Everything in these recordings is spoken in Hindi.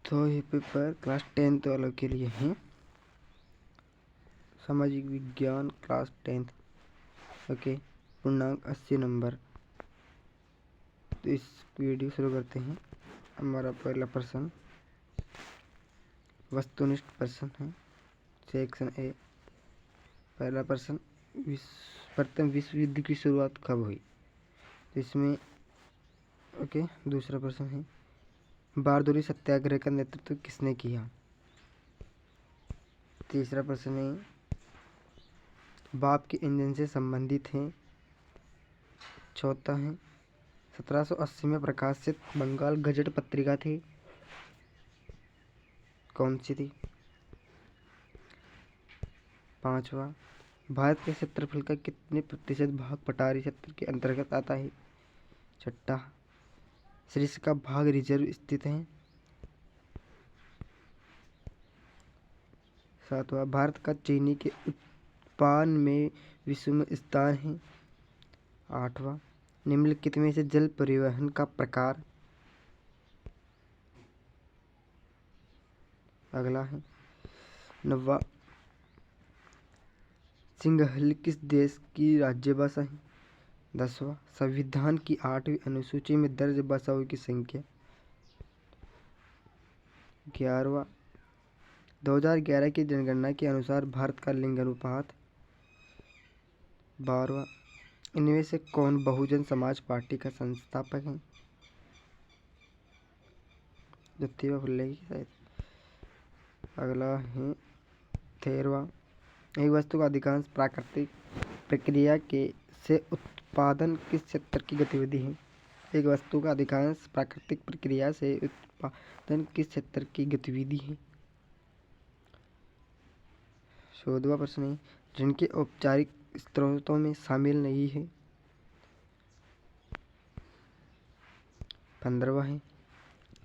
तो ये पेपर क्लास 10th वालों के लिए है। सामाजिक विज्ञान क्लास 10th। ओके, पूर्णांक 80 नंबर। तो इस वीडियो शुरू करते हैं। हमारा पहला प्रश्न वस्तुनिष्ठ प्रश्न है, सेक्शन ए। पहला प्रश्न, प्रथम विश्व युद्ध की शुरुआत कब हुई? इसमें ओके, दूसरा प्रश्न है बारदोली सत्याग्रह का नेतृत्व किसने किया? तीसरा प्रश्न है भाप के इंजन से संबंधित है। चौथा है 1780 में प्रकाशित बंगाल गजट पत्रिका थी, कौन सी थी? पांचवा, भारत के क्षेत्रफल का कितने प्रतिशत भाग पठारी क्षेत्र के अंतर्गत आता है? छठा, शीर्ष का भाग रिजर्व स्थित है। सातवां, भारत का चीनी के उत्पादन में विश्व में स्थान है। आठवां, निम्नलिखित में से जल परिवहन का प्रकार? अगला है नौवां, सिंहल किस देश की राज्य भाषा है? 10वां, संविधान की 8वीं अनुसूची में दर्ज भाषाओं की संख्या? 11वां, 2011 की जनगणना के अनुसार भारत का लिंग अनुपात? 12वां, इनमें से कौन बहुजन समाज पार्टी का संस्थापक है? ज्योतिबा फुले की शायद। अगला है 13वां, एक वस्तु का अधिकांश प्राकृतिक प्रक्रिया के से उत्पादन किस क्षेत्र की गतिविधि है? एक वस्तु का अधिकांश प्राकृतिक प्रक्रिया से उत्पादन किस क्षेत्र की गतिविधि है? 14वां प्रश्न है जिनके औपचारिक स्रोतों में शामिल नहीं है। 15वां है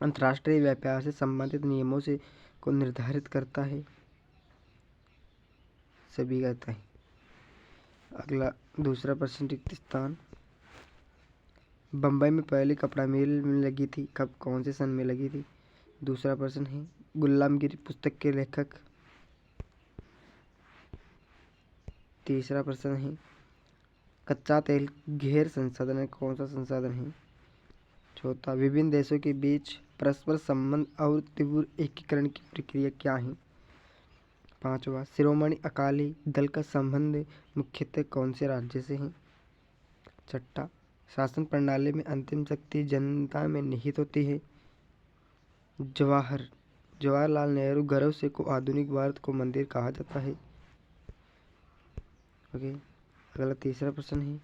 अंतर्राष्ट्रीय व्यापार से संबंधित नियमों से को निर्धारित करता है? सभी करता है। अगला दूसरा प्रश्न, रिक्त स्थान। बम्बई में पहली कपड़ा मिल लगी थी कब, कौन से सन में लगी थी? दूसरा प्रश्न है गुलामगिरी पुस्तक के लेखक? तीसरा प्रश्न है कच्चा तेल गैर संसाधन है, कौन सा संसाधन है? चौथा, विभिन्न देशों के बीच परस्पर संबंध और तीव्र एकीकरण की प्रक्रिया क्या है? पांचवा, शिरोमणि अकाली दल का संबंध मुख्यतः कौन से राज्य से है? छठा, शासन प्रणाली में अंतिम शक्ति जनता में निहित होती है? जवाहरलाल नेहरू गर्व से को आधुनिक भारत को मंदिर कहा जाता है? ओके, अगला तीसरा प्रश्न है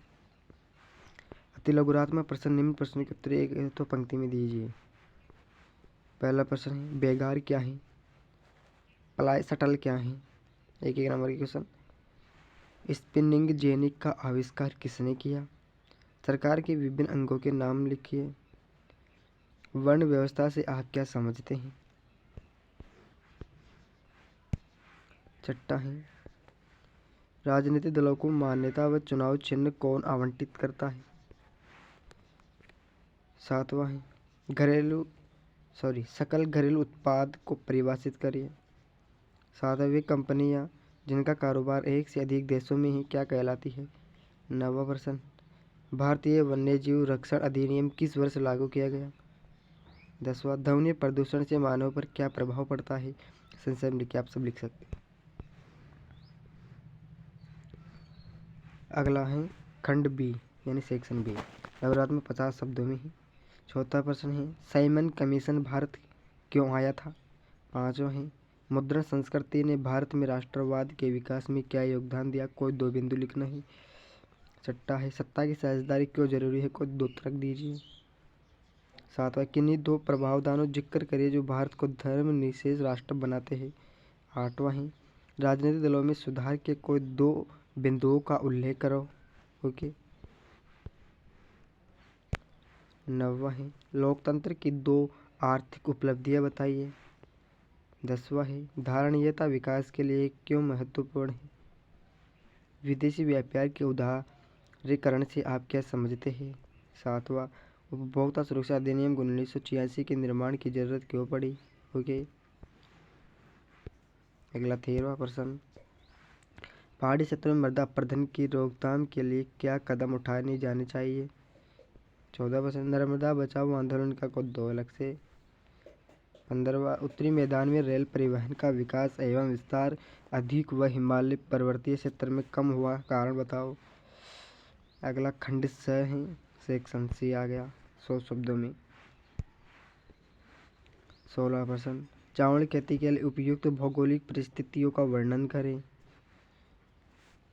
अति लघुरात्मक प्रश्न। निम्न प्रश्न के उत्तर एक तो पंक्ति में दीजिए। पहला प्रश्न है बेगार क्या है? प्लाई शटल क्या है? एक नंबर के क्वेश्चन। स्पिनिंग जेनी का आविष्कार किसने किया? सरकार के विभिन्न अंगों के नाम लिखिए। वर्ण व्यवस्था से आप क्या समझते हैं? छठा है राजनीतिक दलों को मान्यता व चुनाव चिन्ह कौन आवंटित करता है? सातवां है सकल घरेलू उत्पाद को परिभाषित करिए। सातवां, वे कंपनियां जिनका कारोबार एक से अधिक देशों में है क्या कहलाती है? नौवां प्रश्न, भारतीय वन्यजीव रक्षण अधिनियम किस वर्ष लागू किया गया? 10वां, ध्वनि प्रदूषण से मानव पर क्या प्रभाव पड़ता है? संशय में लिखिए, आप सब लिख सकते हैं। अगला है खंड बी यानी सेक्शन बी, नवरात्मक 50 शब्दों में ही। चौथा प्रश्न है साइमन कमीशन भारत क्यों आया था? पांचवा है मुद्रण संस्कृति ने भारत में राष्ट्रवाद के विकास में क्या योगदान दिया? कोई 2 बिंदु लिखना है। छठा है सत्ता की साझेदारी क्यों जरूरी है? कोई 2 तर्क दीजिए। सातवां, किन्हीं 2 प्रावधानों जिक्र करिए जो भारत को धर्म निरपेक्ष राष्ट्र बनाते हैं? आठवां है राजनीतिक दलों में सुधार के कोई 2 बिंदुओं का उल्लेख करो। ओके। नौवां है लोकतंत्र की 2 आर्थिक उपलब्धियां बताइए। 10वां है धारणीयता विकास के लिए क्यों महत्वपूर्ण है? विदेशी व्यापार के उदारीकरण से आप क्या समझते हैं? 7वां, उपभोक्ता सुरक्षा अधिनियम 1986 के निर्माण की जरूरत क्यों पड़ी? ओके। अगला 13वां प्रश्न, पहाड़ी क्षेत्रों में मृदा अपरदन की रोकथाम के लिए क्या कदम उठाए जाने चाहिए? 14%। नर्मदा बचाओ आंदोलन का दो अलग से। 15वां, उत्तरी मैदान में रेल परिवहन का विकास एवं विस्तार अधिक व हिमालय पर्वतीय क्षेत्र में कम हुआ, कारण बताओ। अगला खंड स है, सेक्शन सी आ गया 100 शब्दों में। 16वां प्रश्न, चावल खेती के लिए उपयुक्त भौगोलिक परिस्थितियों का वर्णन करें।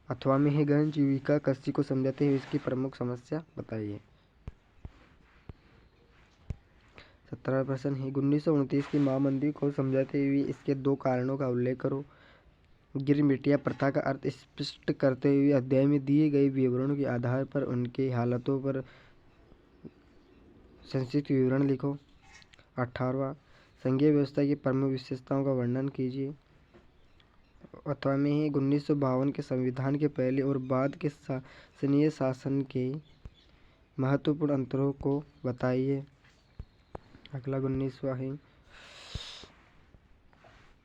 अथवा में है, गहन जीविका कृषि को समझाते हुए इसकी प्रमुख समस्या बताइए। 17वां प्रश्न है, 1929 की महामंदी को समझाते हुए इसके दो कारणों का उल्लेख करो। गिरमिटिया प्रथा का अर्थ स्पष्ट करते हुए अध्याय में दिए गए विवरणों के आधार पर उनके हालतों पर संक्षिप्त विवरण लिखो। 18वां, संघीय व्यवस्था की प्रमुख विशेषताओं का वर्णन कीजिए। अथवा में ही 1952 के संविधान के पहले और बाद के शासनीय शासन के महत्वपूर्ण अंतरों को बताइए। अगला 19वां है,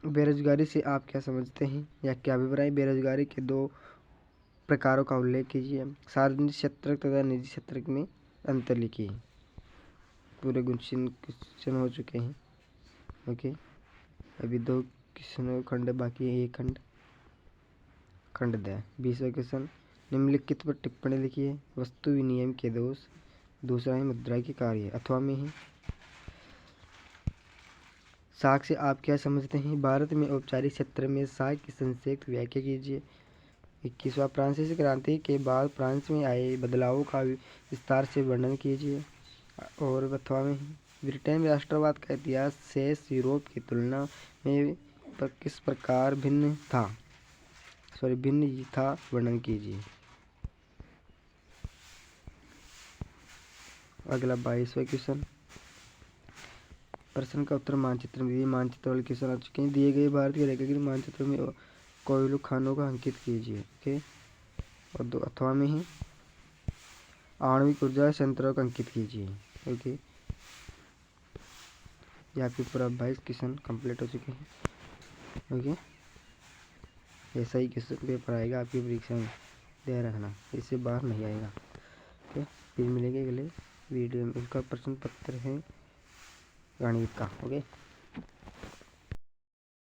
बेरोजगारी से आप क्या समझते हैं या क्या अभिप्राय? बेरोजगारी के दो प्रकारों का उल्लेख कीजिए। सार्वजनिक क्षेत्र तथा निजी क्षेत्र में अंतर लिखिए। पूरे क्वेश्चन हो चुके हैं। ओके, अभी 2 क्वेश्चन खंड बाकी है, एक खंड द। 20वां क्वेश्चन, निम्नलिखित पर टिप्पणी लिखिए। वस्तु विनिमय के दोष। दूसरा है मुद्रा के कार्य। अथवा में है, साख से आप क्या समझते हैं? भारत में औपचारिक क्षेत्र में साख की संक्षिप्त व्याख्या कीजिए। 21वां, फ्रांसीसी क्रांति के बाद फ्रांस में आए बदलावों का विस्तार से वर्णन कीजिए। और अथवा में, ब्रिटेन में राष्ट्रवाद का इतिहास शेष यूरोप की तुलना में किस प्रकार भिन्न था, वर्णन कीजिए। अगला 22वां क्वेश्चन, प्रश्न का उत्तर मानचित्र में दिए। मानचित्र वाले क्वेश्चन आ चुके हैं। दिए गए भारत के रेखांकित मानचित्र में कोयलू खानों का अंकित कीजिए। ओके, और 2 अथवा में ही आणविक ऊर्जा संयंत्रों का अंकित कीजिए। ओके, ये आपके पूरा 22 क्वेश्चन कंप्लीट हो चुके हैं। ओके, ऐसा ही क्वेश्चन पेपर आएगा आपकी परीक्षा में, ध्यान रखना, इससे बाहर नहीं आएगा। ओके, फिर मिलेंगे अगले वीडियो में। इसका प्रश्न पत्र है गणित का। ओके।